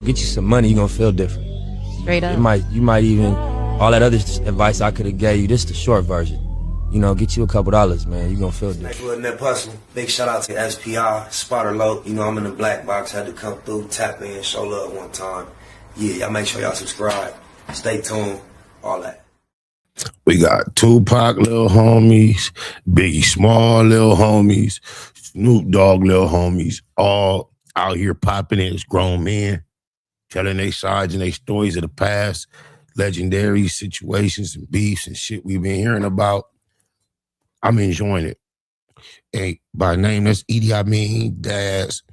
Get you some money, you gonna feel different. Straight up. You might even, all that other advice I could have gave you, this is the short version. You know, get you a couple dollars, man. You gonna feel different. Nightwood Net Hustle. Big shout out to SPI, Spotter Low. You know, I'm in the black box. Had to come through, tap in, show love one time. Yeah, y'all make sure y'all subscribe. Stay tuned. All that. We got Tupac little homies, Biggie Small little homies, Snoop Dogg little homies, all out here popping it as grown men, telling their sides and their stories of the past, legendary situations and beefs and shit we've been hearing about. I'm enjoying it. And by name, that's Idi Amin, Daz,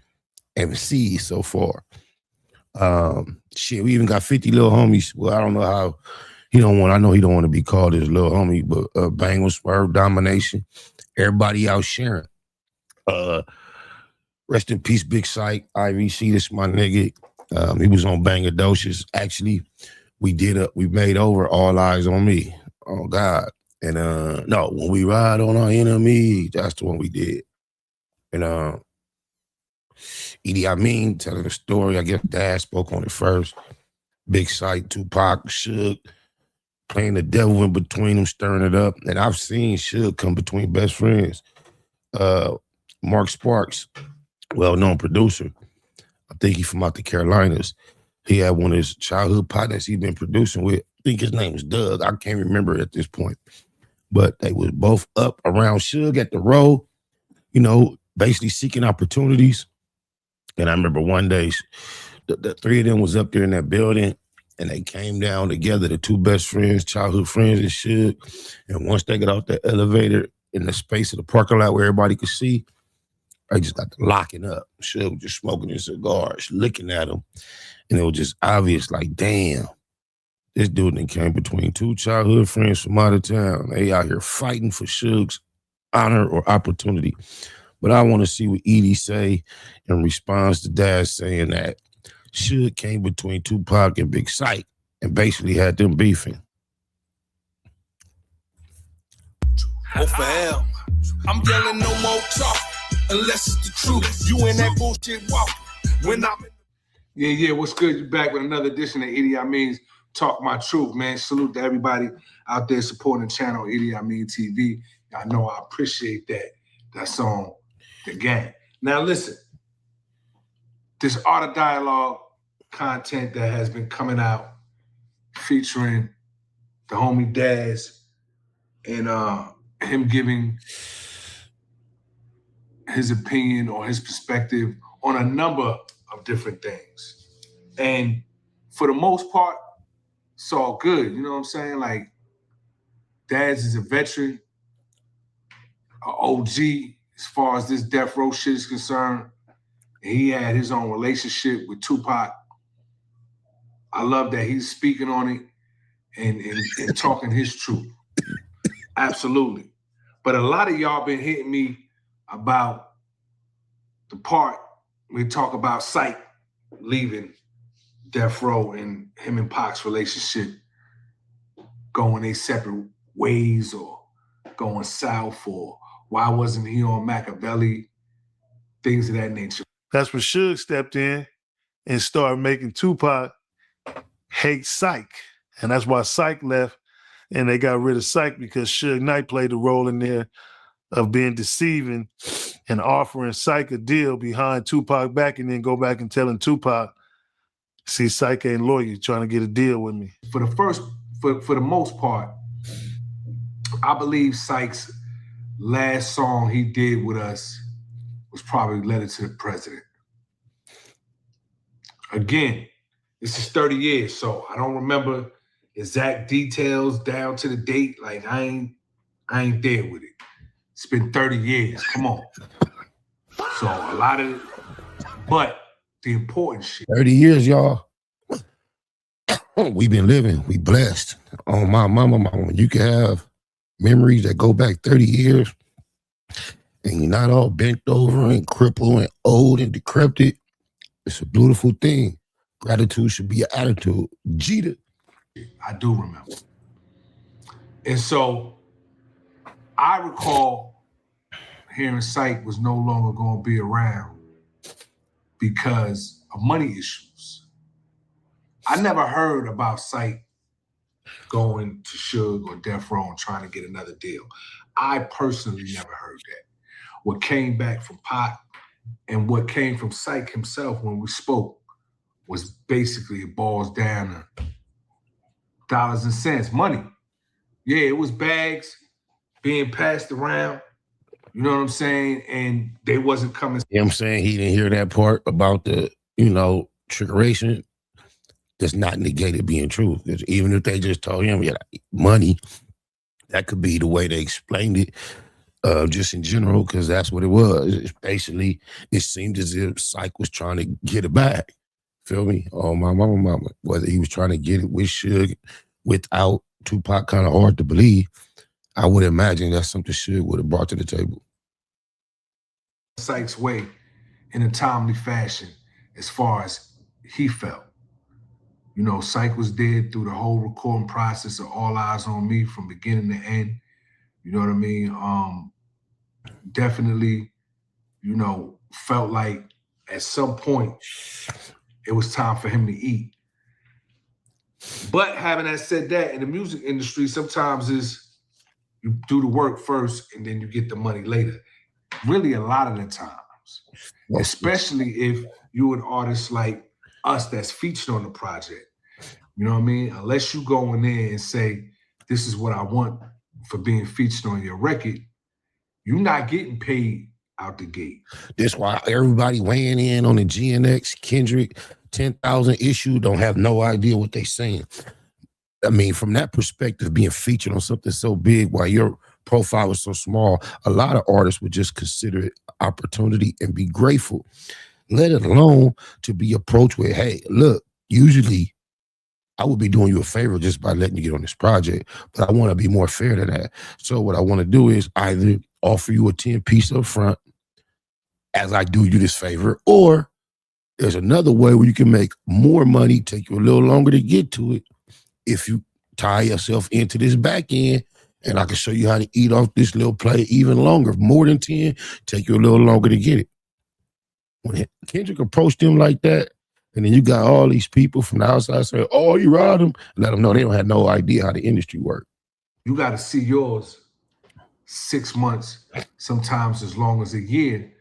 MC so far. Shit, we even got 50 little homies. Well, I don't know how I know he don't want to be called his little homie, but Bang with Swerve, Domination, everybody out sharing. Rest in peace, Big Syke, IVC, this my nigga. He was on Bangadocious. Actually, we made over All Eyes on Me. Oh God. And no, When We Ride on Our Enemy, that's the one we did. And Idi Amin telling the story. I guess Dad spoke on it first. Big Syke, Tupac, Suge, playing the devil in between them, stirring it up. And I've seen Suge come between best friends. Mark Sparks, well-known producer. I think he's from out the Carolinas. He had one of his childhood partners he'd been producing with. I think his name was Doug. I can't remember at this point. But they was both up around Suge at the row, basically seeking opportunities. And I remember one day, the three of them was up there in that building, and they came down together, the two best friends, childhood friends and Suge. And once they got off the elevator in the space of the parking lot where everybody could see, I just got to locking up. Suge was just smoking his cigars, looking at him. And it was just obvious, like, damn, this dude then came between two childhood friends from out of town. They out here fighting for Suge's honor or opportunity. But I want to see what Edie say in response to Dad saying that Suge came between Tupac and Big Syke and basically had them beefing. Oh, for hell. I'm yelling no more talk unless it's the truth. You in that bullshit walk when I'm in. Yeah, what's good? You back with another edition of Idi Amin's Talk My Truth, man. Salute to everybody out there supporting the channel, Idi Amin TV. I know I appreciate that. That's on the gang. Now listen, this Art of Dialogue content that has been coming out featuring the homie Daz and him giving his opinion or his perspective on a number of different things. And for the most part, it's all good. You know what I'm saying? Like, Daz is a veteran, an OG as far as this death row shit is concerned. And he had his own relationship with Tupac. I love that he's speaking on it and talking his truth. Absolutely. But a lot of y'all been hitting me about the part we talk about Syke leaving death row and him and Pac's relationship going their separate ways or going south, or why wasn't he on Machiavelli, things of that nature. That's when Suge stepped in and started making Tupac hate Syke. And that's why Syke left and they got rid of Syke, because Suge Knight played a role in there of being deceiving and offering Syke a deal behind Tupac back, and then go back and telling Tupac, see, Syke ain't loyal, trying to get a deal with me. For the most part, I believe Syke's last song he did with us was probably Letter to the President. Again, this is 30 years, so I don't remember exact details down to the date. Like, I ain't there with it. It's been 30 years. Come on. So a lot of it, but the important shit. 30 years, y'all. We've been living. We blessed. On my mama, you can have memories that go back 30 years and you're not all bent over and crippled and old and decrepit. It's a beautiful thing. Gratitude should be an attitude. Jeter. I do remember. And so I recall hearing Syke was no longer going to be around because of money issues. I never heard about Syke going to Suge or Death Row and trying to get another deal. I personally never heard that. What came back from Pac and what came from Syke himself when we spoke was basically it boils down to dollars and cents, money. Yeah, it was bags being passed around. You know what I'm saying? And they wasn't coming. You know what I'm saying? He didn't hear that part about the, you know, trickeration. Does not negate it being true. Because even if they just told him, yeah, money, that could be the way they explained it, just in general, because that's what it was. It's basically, it seemed as if Syke was trying to get it back. Feel me? Oh, my mama. Whether he was trying to get it with Suge, without Tupac, kind of hard to believe. I would imagine that's something Suge would have brought to the table. Syke's way in a timely fashion as far as he felt. You know, Syke was there through the whole recording process of All Eyes on Me from beginning to end. You know what I mean? Definitely, you know, felt like at some point it was time for him to eat. But having that said that, in the music industry, sometimes is you do the work first and then you get the money later. Really, a lot of the times, especially if you're an artist like us that's featured on the project. You know what I mean? Unless you go in there and say, this is what I want for being featured on your record, you're not getting paid out the gate. That's why everybody weighing in on the GNX, Kendrick, 10,000 issue don't have no idea what they saying. I mean, from that perspective, being featured on something so big while your profile is so small, a lot of artists would just consider it opportunity and be grateful, let alone to be approached with, hey, look, usually I would be doing you a favor just by letting you get on this project, but I want to be more fair than that. So what I want to do is either offer you a 10-piece up front as I do you this favor, or there's another way where you can make more money, take you a little longer to get to it if you tie yourself into this back end, and I can show you how to eat off this little play even longer, more than 10, take you a little longer to get it. When Kendrick approached him like that, and then you got all these people from the outside saying, oh, you robbed him, let them know they don't have no idea how the industry works. You got to see yours 6 months, sometimes as long as a year,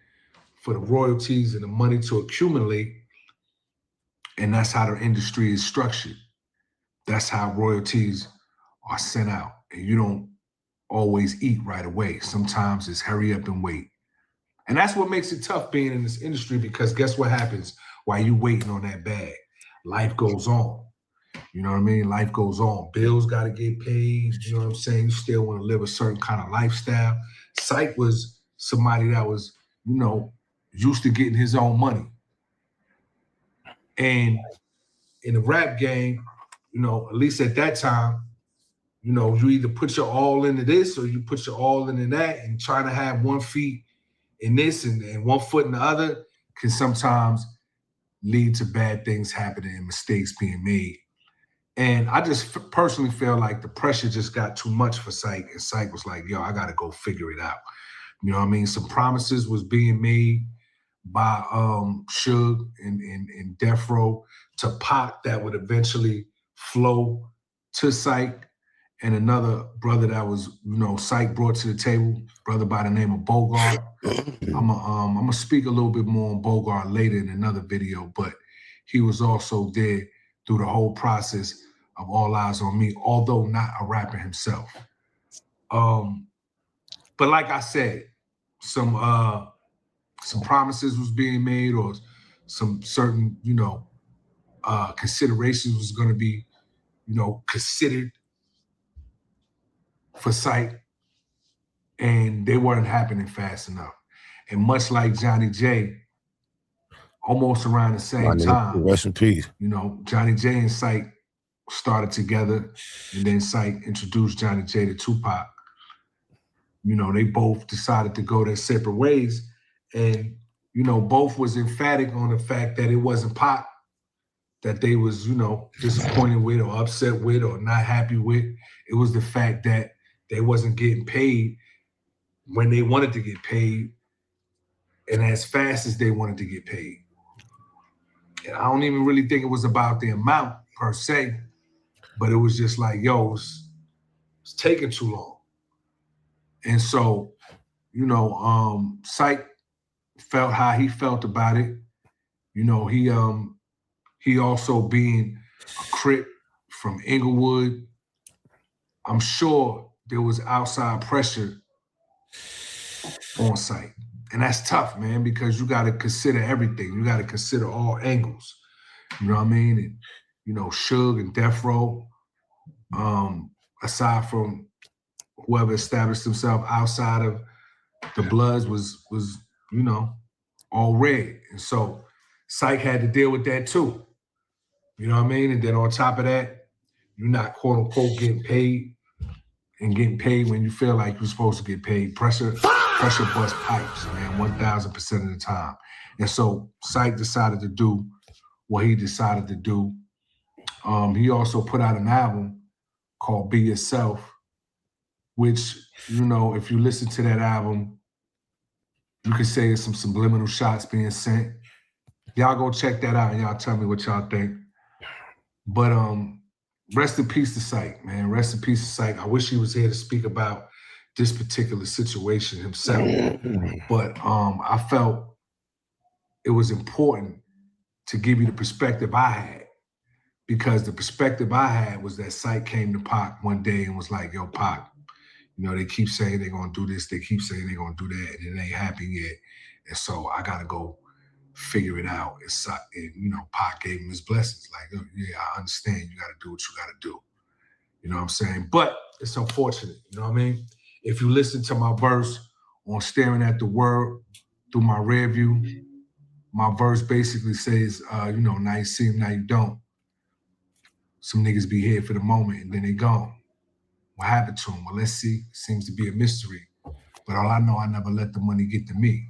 for the royalties and the money to accumulate. And that's how the industry is structured. That's how royalties are sent out. And you don't always eat right away. Sometimes it's hurry up and wait. And that's what makes it tough being in this industry, because guess what happens while you waiting on that bag? Life goes on. You know what I mean? Life goes on. Bills got to get paid. You know what I'm saying? You still want to live a certain kind of lifestyle. Syke was somebody that was, you know, used to getting his own money. And in the rap game, you know, at least at that time, you know, you either put your all into this or you put your all into that, and trying to have 1 foot in this and 1 foot in the other can sometimes lead to bad things happening and mistakes being made. And I just personally feel like the pressure just got too much for Syke, and Syke was like, yo, I got to go figure it out. You know what I mean? Some promises was being made by Suge and Death Row to Pac that would eventually flow to Syke, and another brother that was, you know, Syke brought to the table, brother by the name of Bogart. I'm gonna speak a little bit more on Bogart later in another video, but he was also there through the whole process of All Eyes on Me, although not a rapper himself. But like I said, some promises was being made, or some certain, you know, considerations was going to be, you know, considered for Syke, and they weren't happening fast enough. And much like Johnny J, almost around the same time, rest in peace. You know, Johnny J and Syke started together, and then Syke introduced Johnny J to Tupac. You know, they both decided to go their separate ways, and, you know, both was emphatic on the fact that it wasn't Pac that they was, you know, disappointed with or upset with or not happy with. It was the fact that they wasn't getting paid when they wanted to get paid and as fast as they wanted to get paid. And I don't even really think it was about the amount per se, but it was just like, yo, it's taking too long. And so, you know, Syke felt how he felt about it. You know, he also being a Crip from Inglewood, I'm sure there was outside pressure on Syke. And that's tough, man, because you got to consider everything. You got to consider all angles. You know what I mean? And, you know, Suge and Death Row, aside from whoever established himself outside of the Bloods was, you know, all red. And so Syke had to deal with that too. You know what I mean? And then on top of that, you're not quote unquote getting paid and getting paid when you feel like you're supposed to get paid. Pressure bust pipes, man, 1,000% of the time. And so Syke decided to do what he decided to do. He also put out an album called Be Yourself, which, you know, if you listen to that album, you could say it's some subliminal shots being sent. Y'all go check that out and y'all tell me what y'all think. But rest in peace to Syke, man. Rest in peace to Syke. I wish he was here to speak about this particular situation himself. But I felt it was important to give you the perspective I had, because the perspective I had was that Syke came to Pac one day and was like, yo, Pac, you know, they keep saying they're going to do this, they keep saying they're going to do that, and it ain't happening yet. And so I got to go figure it out. And, you know, Pac gave him his blessings. Like, yeah, I understand. You got to do what you got to do. You know what I'm saying? But it's unfortunate. You know what I mean? If you listen to my verse on Staring at the World through my rear view, my verse basically says, you know, now you see them, now you don't. Some niggas be here for the moment and then they gone. What happened to them? Well, let's see. Seems to be a mystery. But all I know, I never let the money get to me.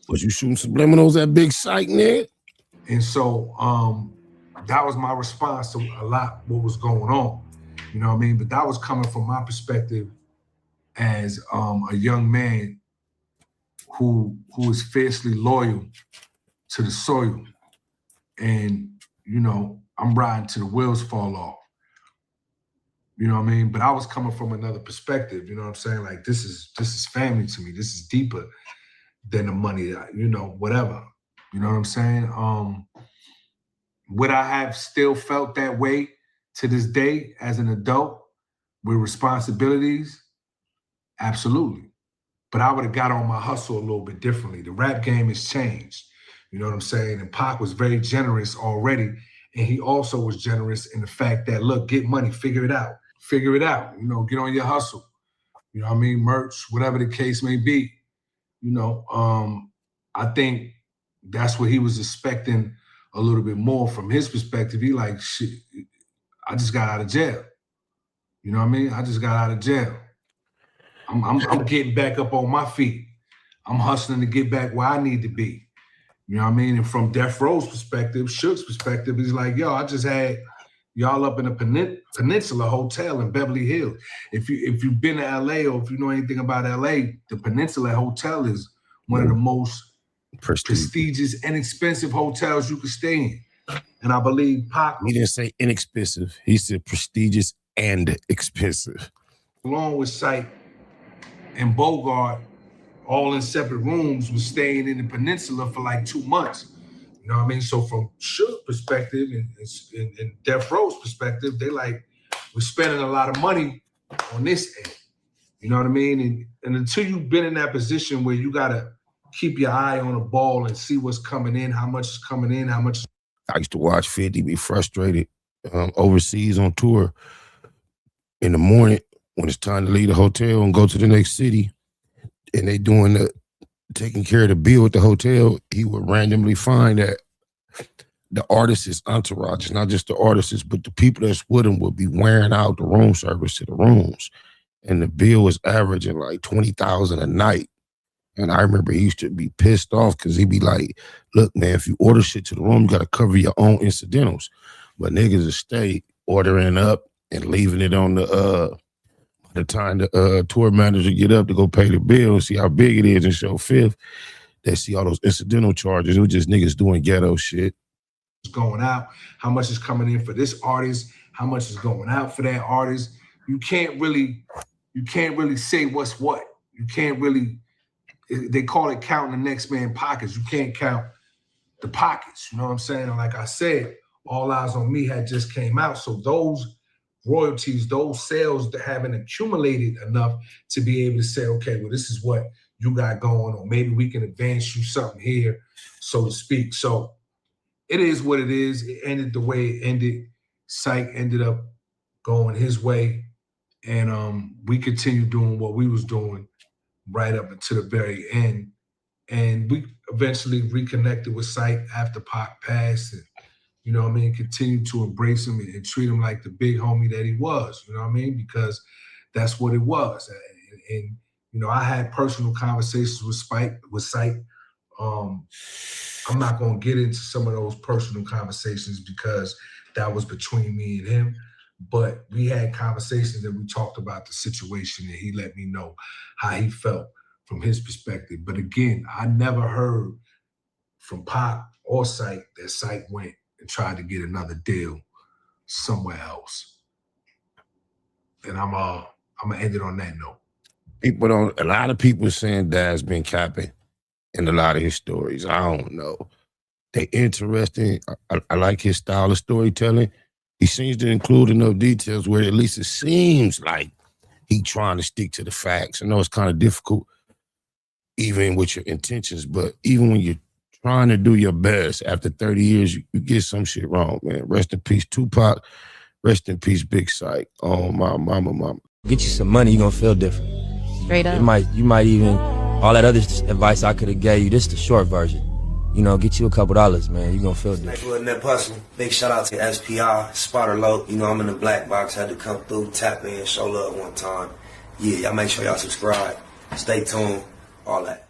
Was you shooting subliminals at Big Syke, nigga? And so that was my response to a lot what was going on. You know what I mean? But that was coming from my perspective as a young man who is fiercely loyal to the soil. And, you know, I'm riding till the wheels fall off. You know what I mean? But I was coming from another perspective. You know what I'm saying? Like, this is family to me. This is deeper than the money, you know, whatever. You know what I'm saying? Would I have still felt that way to this day as an adult with responsibilities? Absolutely. But I would have got on my hustle a little bit differently. The rap game has changed. You know what I'm saying? And Pac was very generous already. And he also was generous in the fact that, look, get money, figure it out. Figure it out. You know, get on your hustle. You know what I mean? Merch, whatever the case may be. You know, I think that's what he was expecting a little bit more from his perspective. He like, shit, I just got out of jail. You know what I mean? I just got out of jail. I'm getting back up on my feet. I'm hustling to get back where I need to be. You know what I mean? And from Death Row's perspective, Suge's perspective, he's like, yo, I just had y'all up in a Peninsula Hotel in Beverly Hills. If you've been to LA or if you know anything about LA, the Peninsula Hotel is one of the most prestigious and expensive hotels you could stay in. And I believe Pac— He didn't say inexpensive. He said prestigious and expensive. Along with Syke and Bogart, all in separate rooms, was staying in the Peninsula for like 2 months. You know what I mean? So from Suge's perspective and Death Row's perspective, they like, we're spending a lot of money on this end. You know what I mean? And until you've been in that position where you gotta keep your eye on the ball and see what's coming in, how much is coming in, how much. I used to watch 50 be frustrated overseas on tour in the morning when it's time to leave the hotel and go to the next city, and they doing taking care of the bill at the hotel. He would randomly find that the artist's entourage, not just the artists, but the people that's with him would be wearing out the room service to the rooms. And the bill was averaging like $20,000 a night. And I remember he used to be pissed off because he'd be like, look, man, if you order shit to the room, you got to cover your own incidentals. But niggas will stay ordering up and leaving it on the time the tour manager get up to go pay the bill and see how big it is and show fifth, they see all those incidental charges. It was just niggas doing ghetto shit. is going out, how much is coming in for this artist, how much is going out for that artist. You can't really say what's what. You can't really, they call it counting the next man's pockets. You can't count the pockets, you know what I'm saying? And like I said, All Eyes on Me had just came out. So those royalties, those sales that haven't accumulated enough to be able to say, okay, well, this is what you got going on. Maybe we can advance you something here, so to speak. So it is what it is. It ended the way it ended. Syke ended up going his way. And we continued doing what we was doing right up until the very end. And we eventually reconnected with Syke after Pac passed. And, you know what I mean, continued to embrace him and treat him like the big homie that he was, you know what I mean? Because that's what it was. And you know, I had personal conversations with Syke. I'm not gonna get into some of those personal conversations because that was between me and him. But we had conversations that we talked about the situation, and he let me know how he felt from his perspective. But again, I never heard from Pac or Syke that Syke went and tried to get another deal somewhere else. And I'm gonna end it on that note. A lot of people saying Dad's been capping in a lot of his stories. I don't know. They interesting. I like his style of storytelling. He seems to include enough details where at least it seems like he trying to stick to the facts. I know it's kind of difficult, even with your intentions, but even when you're trying to do your best, after 30 years, you get some shit wrong, man. Rest in peace, Tupac. Rest in peace, Big Syke. Oh, my mama. Get you some money, you're gonna feel different. Straight up. You might even, all that other advice I could have gave you, this is the short version. You know, get you a couple dollars, man. You're gonna feel different. That hustle. Big shout out to SPR, Spotter Low. You know, I'm in the black box. Had to come through, tap in, show love one time. Yeah, y'all make sure y'all subscribe. Stay tuned. All that.